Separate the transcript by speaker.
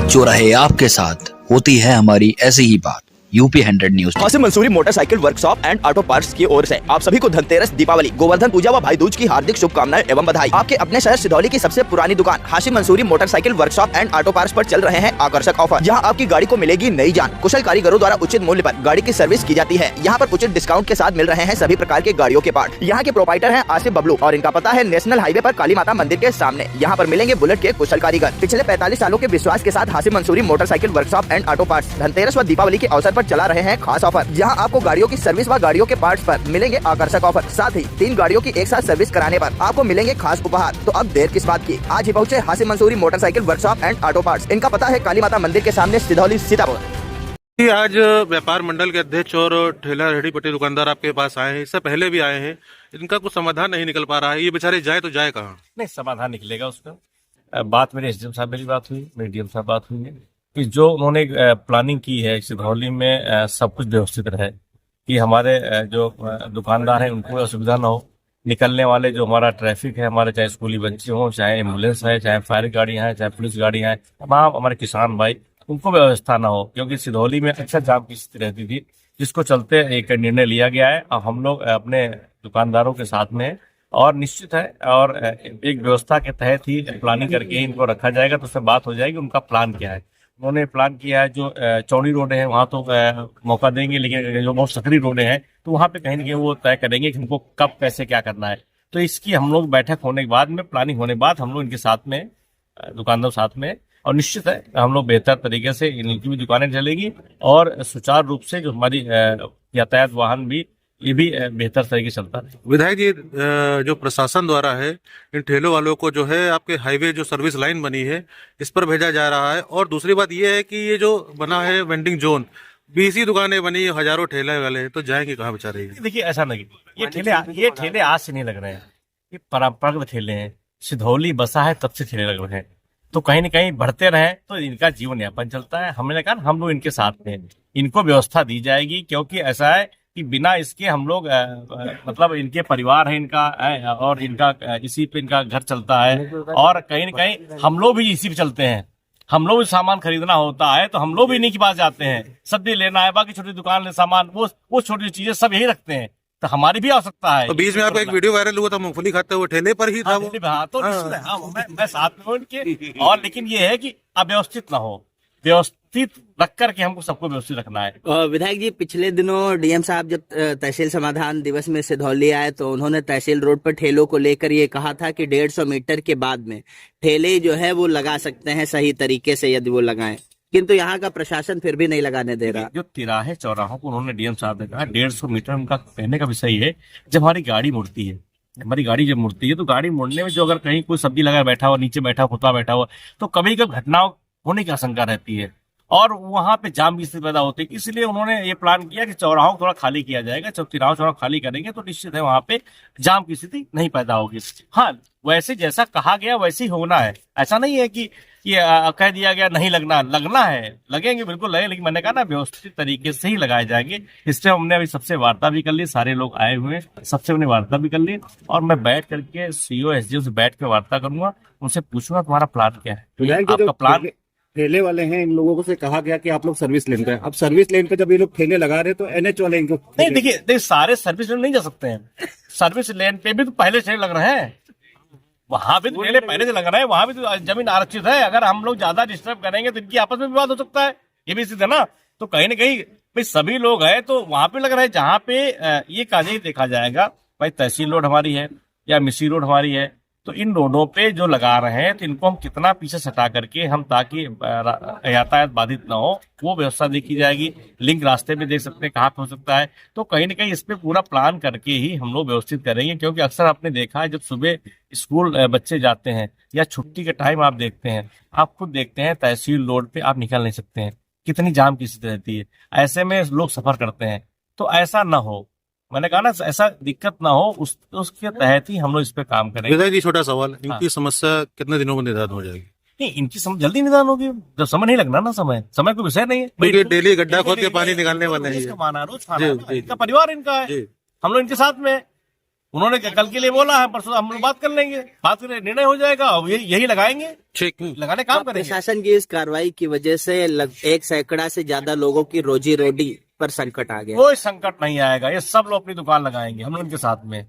Speaker 1: जो रहे आपके साथ, होती है हमारी ऐसी ही बात। UP 100 news.
Speaker 2: Hashim Mansoori motorcycle workshop and auto parts की ओर से आप सभी को धनतेरस, दीपावली, गोवर्धन पूजा व भाई दूज की हार्दिक शुभकामनाएं एवं बधाई। आपके अपने शहर सिधौली की सबसे पुरानी दुकान Hashim Mansoori motorcycle workshop and auto parts पर चल रहे हैं आकर्षक ऑफर, जहां आपकी गाड़ी को मिलेगी नई जान। कुशल कारीगरों द्वारा उचित मूल्य पर गाड़ी की सर्विस की जाती है। यहाँ पर उचित डिस्काउंट के साथ मिल रहे हैं सभी प्रकार के गाड़ियों के पार्ट। यहाँ के प्रोपाइटर हैं आसिफ बबलू और इनका पता है नेशनल हाईवे पर काली माता मंदिर के सामने। यहाँ पर मिलेंगे बुलेट के कुशल कारीगर। पिछले 45 सालों के विश्वास के साथ Hashim Mansoori motorcycle workshop and auto parts Dhanteras व दीपावली के अवसर पर चला रहे हैं खास ऑफर, जहां आपको गाड़ियों की सर्विस व गाड़ियों के पार्ट्स पर मिलेंगे आकर्षक ऑफर। साथ ही 3 गाड़ियों की एक साथ सर्विस कराने पर आपको मिलेंगे खास उपहार। तो अब देर किस बात की, आज ही पहुंचे Hashim Mansoori motorcycle workshop and auto parts. इनका पता है काली माता मंदिर के सामने, सिधौली, सीतापुर।
Speaker 3: आज व्यापार मंडल के अध्यक्ष और ठेला रेहड़ी पट्टी दुकानदार आपके पास आए हैं, इससे पहले भी आए हैं, इनका कुछ समाधान नहीं निकल पा रहा है। ये बेचारे जाए तो जाए कहाँ?
Speaker 4: नहीं, समाधान निकलेगा उसका। बात मेरे एसडीएम साहब मेरी बात हुई, मेरी डीएम साहब बात हुई है कि जो उन्होंने प्लानिंग की है सिधौली में सब कुछ व्यवस्थित रहे, कि हमारे जो दुकानदार हैं उनको असुविधा ना हो। निकलने वाले जो हमारा ट्रैफिक है, हमारे चाहे स्कूली बच्चे हों, चाहे एम्बुलेंस है, चाहे फायर गाड़ियां हैं, चाहे पुलिस गाड़ियां हैं, तमाम हमारे किसान भाई, उनको व्यवस्था ना हो। क्योंकि सिधौली में अच्छा जाम की स्थिति रहती थी, जिसको चलते एक निर्णय लिया गया है। अब हम लोग अपने दुकानदारों के साथ में हैं और निश्चित है और एक व्यवस्था के तहत ही प्लानिंग करके इनको रखा जाएगा। तो उससे बात हो जाएगी उनका प्लान क्या है। उन्होंने प्लान किया है जो चौड़ी रोडें हैं वहाँ तो मौका देंगे, लेकिन जो बहुत सकरी रोडें हैं तो वहाँ पे कहीं ना कहीं वो तय करेंगे कि हमको कब कैसे क्या करना है। तो इसकी हम लोग बैठक होने के बाद में, प्लानिंग होने के बाद हम लोग इनके साथ में, दुकानदार साथ में, और निश्चित है हम लोग बेहतर तरीके से इनकी भी दुकानें चलेगी और सुचारू रूप से जो हमारी यातायात वाहन भी ये भी बेहतर तरीके से चलता है।
Speaker 3: विधायक जी, जो प्रशासन द्वारा है इन ठेलों वालों को जो है आपके हाईवे जो सर्विस लाइन बनी है इस पर भेजा जा रहा है, और दूसरी बात ये है कि ये जो बना है वेंडिंग जोन, 20 दुकानें बनी, हजारों ठेले वाले, तो जाएंगे कहाँ बेचारे?
Speaker 4: देखिए ऐसा नहीं, ये ठेले आज से नहीं लग रहे हैं, ये परंपरागत ठेले हैं। सिधौली बसा है तब से ठेले लग रहे हैं, तो कहीं ना कहीं बढ़ते रहे तो इनका जीवन यापन चलता है। हमने कहा हम लोग इनके साथ में, इनको व्यवस्था दी जाएगी, क्योंकि ऐसा है कि बिना इसके हम लोग मतलब इनके परिवार है इनका और इनका इसी पे इनका घर चलता है, और कहीं ना कहीं हम लोग भी इसी पे चलते हैं। हम लोग भी सामान खरीदना होता है तो हम लोग भी इन्हीं के पास जाते हैं, सब्जी लेना है, बाकी छोटी दुकान सामान, वो छोटी चीजें सब यही रखते हैं, तो हमारी भी आवश्यकता है।
Speaker 3: तो बीच में आपका एक वीडियो वायरल हुआ था मूंगफली खाते हुए, ठेले पर ही था वो।
Speaker 4: तो मैं साथ में हूं इनके, और लेकिन ये है कि अव्यवस्थित ना हो, व्यवस्थित रख करके हमको सबको व्यवस्थित रखना है।
Speaker 5: विधायक जी, पिछले दिनों डीएम साहब जब तहसील समाधान दिवस में सिधौली आए तो उन्होंने तहसील रोड पर ठेलों को लेकर ये कहा था कि 150 मीटर के बाद में ठेले जो है वो लगा सकते हैं सही तरीके से यदि वो लगाएं, किंतु यहाँ का प्रशासन फिर भी नहीं लगाने दे रहा।
Speaker 4: जो तिराहे चौराहों को उन्होंने डीएम साहब ने कहा 150 मीटर, उनका कहने का विषय है जब हमारी गाड़ी मुड़ती है, हमारी गाड़ी जब मुड़ती है तो गाड़ी मुड़ने में जो अगर कहीं कोई सब्जी लगा बैठा हुआ, नीचे बैठा, कुत्ता बैठा हुआ, तो कभी कभी घटनाओं होने की आशंका रहती है और वहां पे जाम की स्थिति पैदा होती है। इसलिए उन्होंने ये प्लान किया कि चौराहों को थोड़ा खाली किया जाएगा। जब तिराहा चौराहा खाली करेंगे तो निश्चित है वहां पे जाम की स्थिति नहीं पैदा होगी। हाँ, वैसे जैसा कहा गया वैसे ही होना है, ऐसा नहीं है कि कह दिया गया नहीं लगना है, लगेंगे, बिल्कुल लगे, लेकिन मैंने कहा ना व्यवस्थित तरीके से ही लगाए जाएंगे। इससे हमने अभी सबसे वार्ता भी कर ली, सारे लोग आए हुए हैं, सबसे हमने वार्ता भी कर ली, और मैं बैठ करके सीओ एसडीओ से बैठ के वार्ता करूंगा, उनसे पूछूंगा तुम्हारा प्लान क्या है, आपका प्लान।
Speaker 6: ठेले वाले हैं, इन लोगों से कहा गया कि आप लोग सर्विस लेन पे, अब सर्विस लेन पे जब ये लोग ठेले लगा रहे तो एनएच वाले इनको
Speaker 4: नहीं, देखिए सारे सर्विस लेन नहीं जा सकते हैं। सर्विस लेन पे भी तो पहले से लग रहे हैं, वहां भी तो ठेले पहले से लग रहे हैं, वहां भी तो जमीन आरक्षित है। अगर हम लोग ज्यादा डिस्टर्ब करेंगे तो इनकी आपस में विवाद हो सकता है, ये भी स्थिति है ना। तो कहीं ना कहीं भाई सभी लोग हैं तो वहां पे लग रहा है जहाँ पे ये काजे देखा जाएगा भाई तहसील रोड हमारी है या मिसी रोड हमारी है, तो इन रोडों पे जो लगा रहे हैं तो इनको हम कितना पीछे सटा करके हम, ताकि यातायात बाधित ना हो, वो व्यवस्था देखी जाएगी। लिंक रास्ते में देख सकते हैं कहाँ पे हो सकता है, तो कहीं ना कहीं इस पे पूरा प्लान करके ही हम लोग व्यवस्थित करेंगे। क्योंकि अक्सर आपने देखा है जब सुबह स्कूल बच्चे जाते हैं या छुट्टी के टाइम आप देखते हैं, आप खुद देखते हैं तहसील रोड पे आप निकल नहीं सकते हैं, कितनी जाम की स्थिति रहती है, ऐसे में लोग सफर करते हैं। तो ऐसा ना हो, मैंने कहा ना, ऐसा दिक्कत ना हो, उसके तहत ही हम लोग इस पे काम करेंगे।
Speaker 3: विधायक जी, छोटा सवाल, इनकी समस्या कितने दिनों में निदान हो जाएगी?
Speaker 4: नहीं, इनकी जल्दी निदान होगी, जब समय नहीं लगना ना, समय कोई विषय नहीं है।
Speaker 3: क्योंकि डेली गड्ढा खोद के पानी निकालने वाले हैं,
Speaker 4: रोज खाना, इनका परिवार इनका है, हम लोग इनके साथ में, उन्होंने कल के लिए बोला है, परसों हम लोग बात कर लेंगे, बात करें, निर्णय हो जाएगा और यही लगाएंगे,
Speaker 3: ठीक।
Speaker 4: लगाने काम करेंगे।
Speaker 5: प्रशासन की इस कार्रवाई की वजह से 1 सैकड़ा से ज्यादा लोगों की रोजी रोटी पर संकट आ गया।
Speaker 4: कोई संकट नहीं आएगा, ये सब लोग अपनी दुकान लगाएंगे, हम लोग उनके साथ में।